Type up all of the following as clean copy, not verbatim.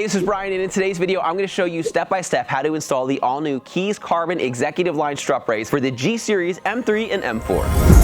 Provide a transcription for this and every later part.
Hey, this is Brian, and in today's video, I'm going to show you step-by-step how to install the all-new Kies Carbon Executive Line strut brace for the G Series M3 and M4.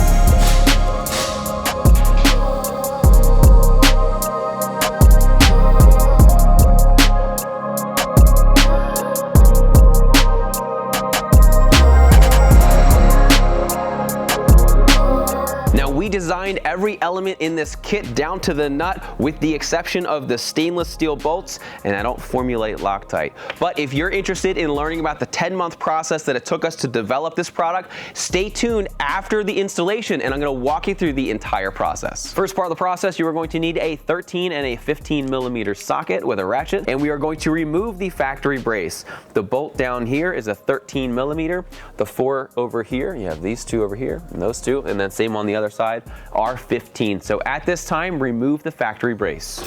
We designed every element in this kit down to the nut with the exception of the stainless steel bolts, and I don't formulate Loctite. But if you're interested in learning about the 10-month process that it took us to develop this product, stay tuned after the installation and I'm going to walk you through the entire process. First part of the process, you are going to need a 13 and a 15 millimeter socket with a ratchet, and we are going to remove the factory brace. The bolt down here is a 13 millimeter. The 4 over here, you have these 2 over here and those 2, and then same on the other side, are 15. So at this time, remove the factory brace.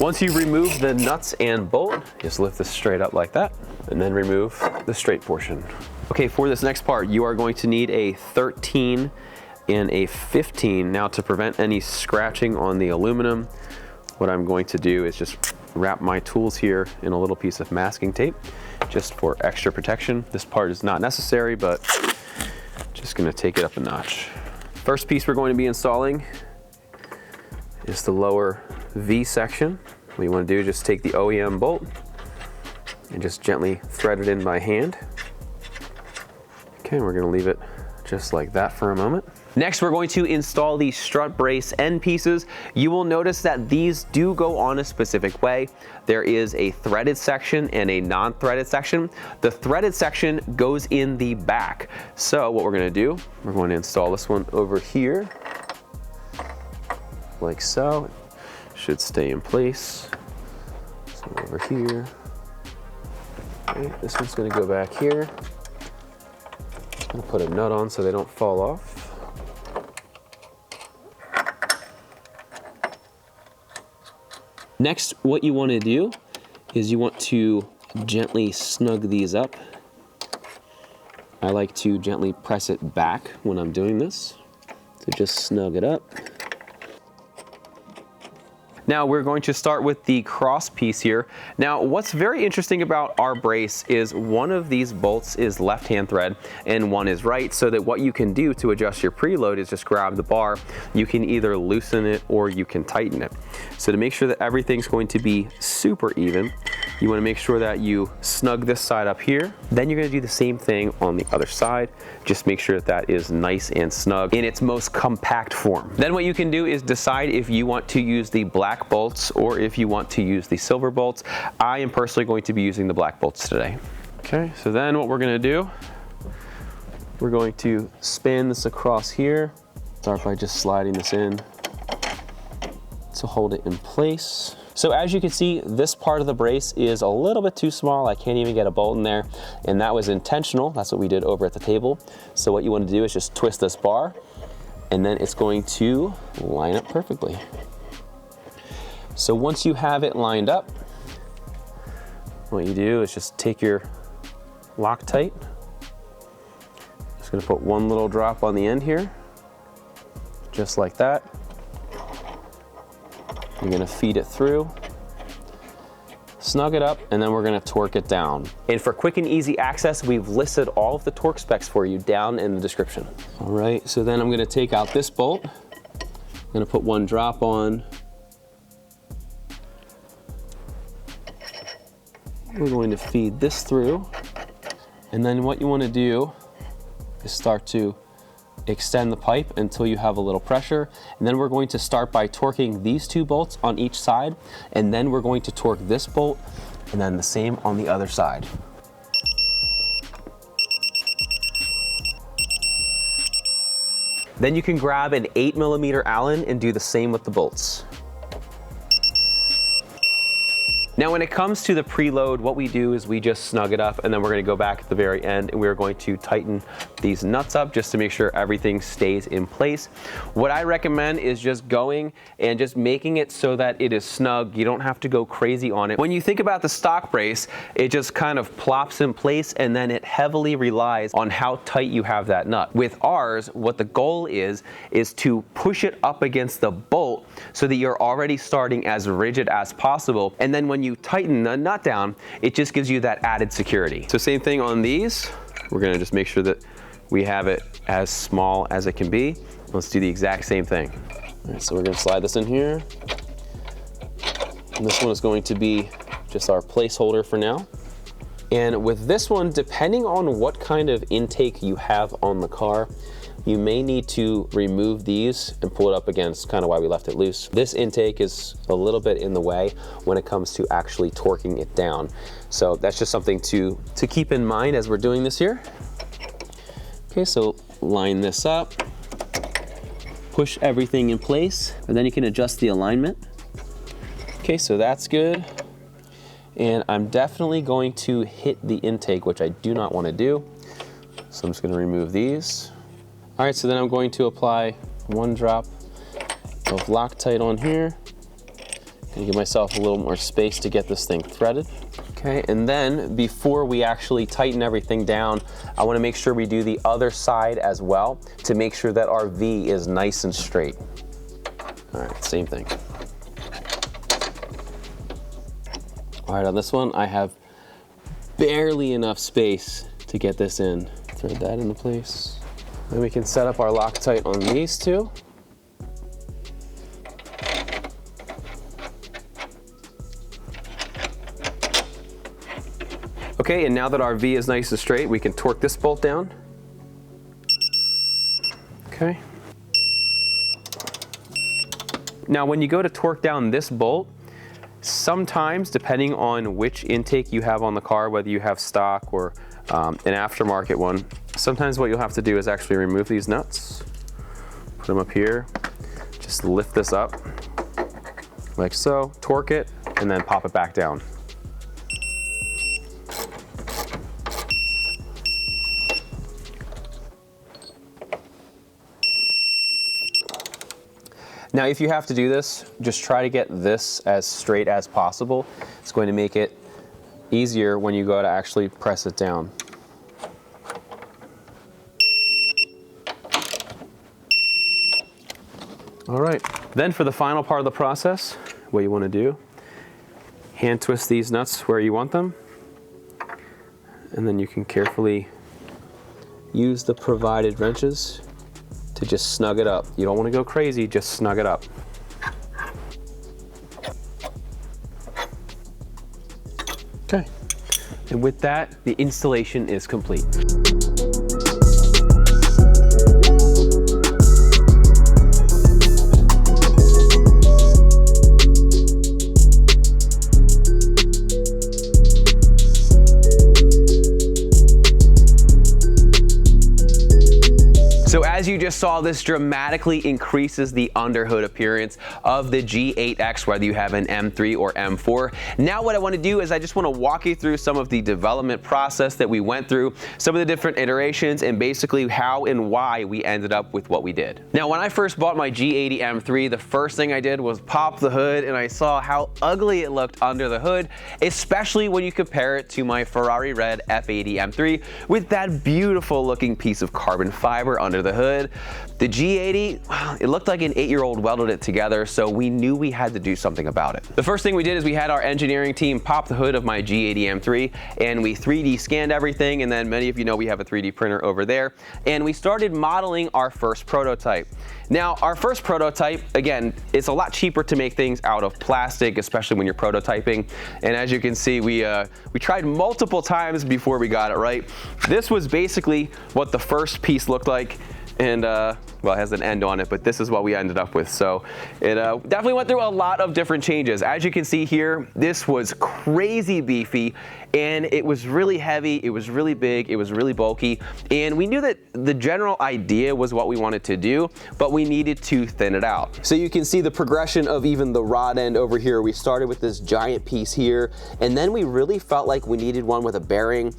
Once you remove the nuts and bolt, just lift this straight up like that, and then remove the straight portion. Okay, for this next part, you are going to need a 13 and a 15. Now, to prevent any scratching on the aluminum, what I'm going to do is just wrap my tools here in a little piece of masking tape, just for extra protection. This part is not necessary, but just gonna take it up a notch. First piece we're going to be installing is the lower V section. What you wanna do is just take the OEM bolt and just gently thread it in by hand. Okay, we're gonna leave it just like that for a moment. Next, we're going to install the strut brace end pieces. You will notice that these do go on a specific way. There is a threaded section and a non-threaded section. The threaded section goes in the back. So what we're gonna do, we're going to install this one over here, like so. Should stay in place. So over here. Okay, this one's gonna go back here. Just gonna put a nut on so they don't fall off. Next, what you want to do is you want to gently snug these up. I like to gently press it back when I'm doing this. So just snug it up. Now we're going to start with the cross piece here. Now what's very interesting about our brace is one of these bolts is left-hand thread and one is right, so that what you can do to adjust your preload is just grab the bar. You can either loosen it or you can tighten it. So to make sure that everything's going to be super even, you want to make sure that you snug this side up here. Then you're going to do the same thing on the other side. Just make sure that that is nice and snug in its most compact form. Then what you can do is decide if you want to use the black bolts or if you want to use the silver bolts. I am personally going to be using the black bolts today. Okay, so then what we're going to do, we're going to span this across here. Start by just sliding this in to hold it in place. So as you can see, this part of the brace is a little bit too small. I can't even get a bolt in there, and that was intentional. That's what we did over at the table. So what you want to do is just twist this bar, and then it's going to line up perfectly. So once you have it lined up, what you do is just take your Loctite. Just gonna put one little drop on the end here, just like that. You're gonna feed it through, snug it up, and then we're gonna torque it down. And for quick and easy access, we've listed all of the torque specs for you down in the description. All right, so then I'm gonna take out this bolt. I'm gonna put one drop on. We're going to feed this through. And then what you wanna do is start to extend the pipe until you have a little pressure, and then we're going to start by torquing these 2 bolts on each side, and then we're going to torque this bolt, and then the same on the other side. Then you can grab an 8 millimeter Allen and do the same with the bolts. Now, when it comes to the preload, what we do is we just snug it up, and then we're gonna go back at the very end and we're going to tighten these nuts up just to make sure everything stays in place. What I recommend is just going and just making it so that it is snug. You don't have to go crazy on it. When you think about the stock brace, it just kind of plops in place, and then it heavily relies on how tight you have that nut. With ours, what the goal is to push it up against the bolt so that you're already starting as rigid as possible. And then when you tighten the nut down, it just gives you that added security. So same thing on these. We're gonna just make sure that we have it as small as it can be. Let's do the exact same thing. All right, so we're gonna slide this in here. And this one is going to be just our placeholder for now. And with this one, depending on what kind of intake you have on the car, you may need to remove these and pull it up against, kind of why we left it loose. This intake is a little bit in the way when it comes to actually torquing it down. So that's just something to keep in mind as we're doing this here. Okay, so line this up, push everything in place, and then you can adjust the alignment. Okay, so that's good. And I'm definitely going to hit the intake, which I do not want to do. So I'm just going to remove these. All right, so then I'm going to apply 1 drop of Loctite on here. Gonna give myself a little more space to get this thing threaded. Okay, and then before we actually tighten everything down, I want to make sure we do the other side as well to make sure that our V is nice and straight. All right, same thing. All right, on this one, I have barely enough space to get this in. Thread that into place. Then we can set up our Loctite on these two. Okay, and now that our V is nice and straight, we can torque this bolt down. Okay. Now, when you go to torque down this bolt, sometimes, depending on which intake you have on the car, whether you have stock or an aftermarket one, sometimes what you'll have to do is actually remove these nuts, put them up here, just lift this up like so, torque it, and then pop it back down. Now, if you have to do this, just try to get this as straight as possible. It's going to make it easier when you go to actually press it down. All right, then for the final part of the process, what you want to do, hand twist these nuts where you want them, and then you can carefully use the provided wrenches to just snug it up. You don't want to go crazy, just snug it up. Okay, and with that, the installation is complete. So as you just saw, this dramatically increases the underhood appearance of the G8X, whether you have an M3 or M4. Now what I want to do is I just want to walk you through some of the development process that we went through, some of the different iterations, and basically how and why we ended up with what we did. Now, when I first bought my G80 M3, the first thing I did was pop the hood, and I saw how ugly it looked under the hood, especially when you compare it to my Ferrari red F80 M3 with that beautiful looking piece of carbon fiber under the hood. The G80, it looked like an 8-year-old welded it together, so we knew we had to do something about it. The first thing we did is we had our engineering team pop the hood of my G80 M3, and we 3D scanned everything, and then many of you know we have a 3D printer over there, and we started modeling our first prototype. Now, our first prototype, again, it's a lot cheaper to make things out of plastic, especially when you're prototyping. And as you can see, we tried multiple times before we got it right. This was basically what the first piece looked like. and well, it has an end on it, but this is what we ended up with. So it definitely went through a lot of different changes. As you can see here, this was crazy beefy, and it was really heavy, it was really big, it was really bulky, and we knew that the general idea was what we wanted to do, but we needed to thin it out. So you can see the progression of even the rod end over here. We started with this giant piece here, and then we really felt like we needed one with a bearing.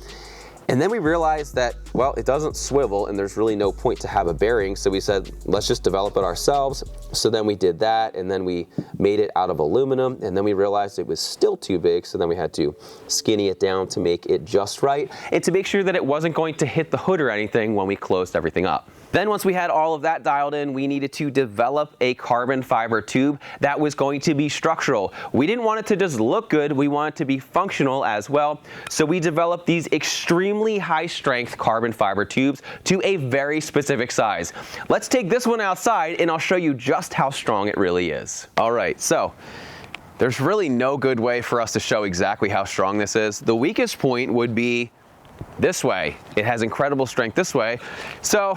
And then we realized that, well, it doesn't swivel and there's really no point to have a bearing. So we said, let's just develop it ourselves. So then we did that, and then we made it out of aluminum, and then we realized it was still too big. So then we had to skinny it down to make it just right and to make sure that it wasn't going to hit the hood or anything when we closed everything up. Then once we had all of that dialed in, we needed to develop a carbon fiber tube that was going to be structural. We didn't want it to just look good, we wanted it to be functional as well. So we developed these extremely high strength carbon fiber tubes to a very specific size. Let's take this one outside and I'll show you just how strong it really is. All right, so there's really no good way for us to show exactly how strong this is. The weakest point would be this way. It has incredible strength this way. So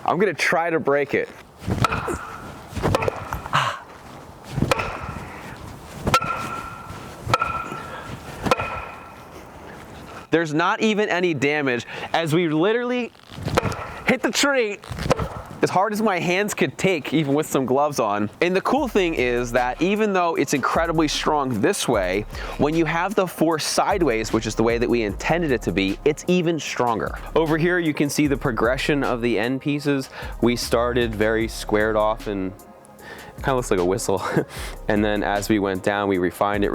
I'm gonna try to break it. There's not even any damage as we literally hit the tree as hard as my hands could take, even with some gloves on. And the cool thing is that even though it's incredibly strong this way, when you have the force sideways, which is the way that we intended it to be, it's even stronger. Over here, you can see the progression of the end pieces. We started very squared off and it kind of looks like a whistle. And then as we went down, we refined it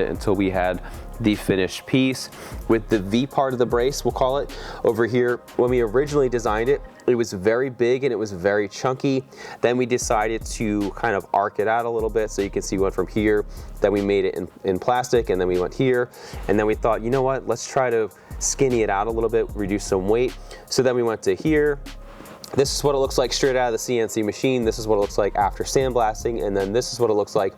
until we had the finished piece with the V part of the brace, we'll call it. Over here, when we originally designed it, it was very big and it was very chunky. Then we decided to kind of arc it out a little bit so you can see we went from here, then we made it in plastic, and then we went here, and then we thought, you know what, let's try to skinny it out a little bit, reduce some weight. So then we went to here. This is what it looks like straight out of the CNC machine. This is what it looks like after sandblasting, and then this is what it looks like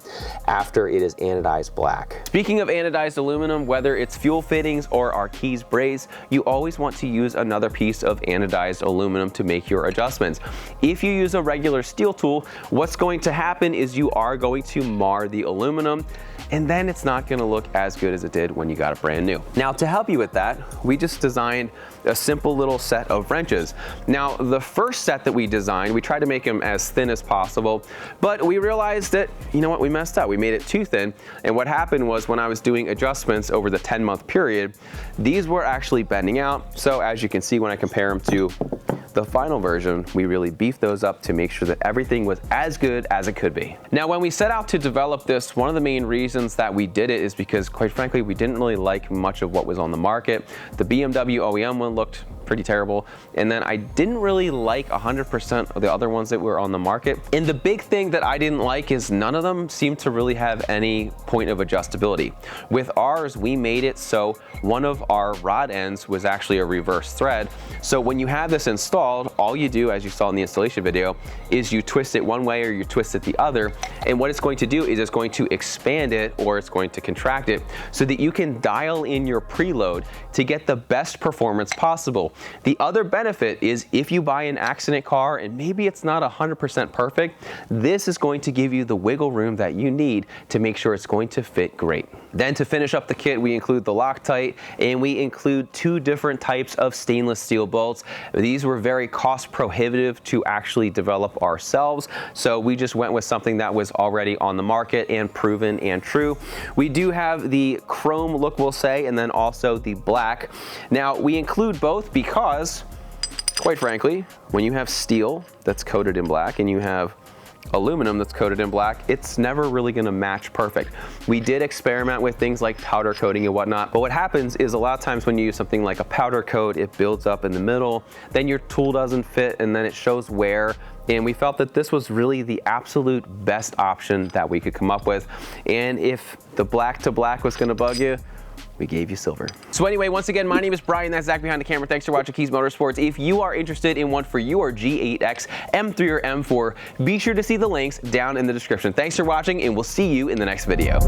after it is anodized black. Speaking of anodized aluminum, whether it's fuel fittings or our Kies brace, you always want to use another piece of anodized aluminum to make your adjustments. If you use a regular steel tool, what's going to happen is you are going to mar the aluminum, and then it's not gonna look as good as it did when you got it brand new. Now, to help you with that, we just designed a simple little set of wrenches. Now, the first set that we designed, we tried to make them as thin as possible, but we realized that, you know what, we messed up. We made it too thin, and what happened was when I was doing adjustments over the 10-month period, these were actually bending out. So as you can see, when I compare them to the final version, we really beefed those up to make sure that everything was as good as it could be. Now, when we set out to develop this, one of the main reasons that we did it is because, quite frankly, we didn't really like much of what was on the market. The BMW OEM one looked pretty terrible, and then I didn't really like 100% of the other ones that were on the market. And the big thing that I didn't like is none of them seemed to really have any point of adjustability. With ours, we made it so one of our rod ends was actually a reverse thread. So when you have this installed, all you do, as you saw in the installation video, is you twist it one way or you twist it the other. And what it's going to do is it's going to expand it or it's going to contract it so that you can dial in your preload to get the best performance possible. The other benefit is if you buy an accident car and maybe it's not 100% perfect, this is going to give you the wiggle room that you need to make sure it's going to fit great. Then to finish up the kit, we include the Loctite, and we include 2 different types of stainless steel bolts. These were very cost prohibitive to actually develop ourselves, so we just went with something that was already on the market and proven and true. We do have the chrome look, we'll say, and then also the black. Now, we include both because, quite frankly, when you have steel that's coated in black and you have aluminum that's coated in black, it's never really gonna match perfect. We did experiment with things like powder coating and whatnot, but what happens is a lot of times when you use something like a powder coat, it builds up in the middle, then your tool doesn't fit, and then it shows wear. And we felt that this was really the absolute best option that we could come up with. And if the black to black was gonna bug you, we gave you silver. So anyway, once again, my name is Brian, that's Zach behind the camera. Thanks for watching Kies Motorsports. If you are interested in one for your G8X, M3 or M4, be sure to see the links down in the description. Thanks for watching, and we'll see you in the next video.